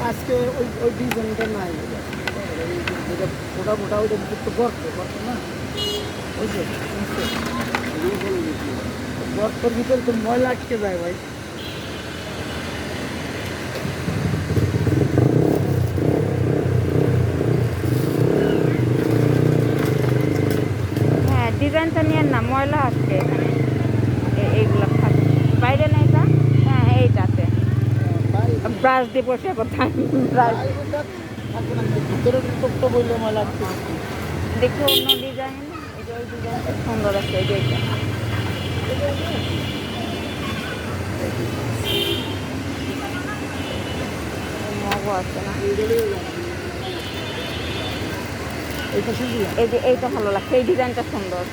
আজকে ওই ওই ডিজাইনটা নাই, যেটা ওটা ওটা ওইটা একটু গর্ত গর্ত না, ওই যে গর্তর ভিতরে তো ময়লা আটকে যায় ভাই। হ্যাঁ, ডিজাইনটা নিয়ে না, ময়লা আসছে এখানে। এইগুলো থাকে বাইরে না এটা। হ্যাঁ, এইটাতে ব্রাশ দিয়ে বসে কোথায় ব্রাশ থাকবে না, ভিতরের টুকটো বললে ময়লা আটকে যাচ্ছে। দেখি অন্য ডিজাইন। এই যে ওই ডিজাইনটা সুন্দর আছে, এই যে এইটা মগও আছে না। এইটা শুনছিলাম। এই যে এইটা ভালো লাগছে, এই ডিজাইনটা সুন্দর।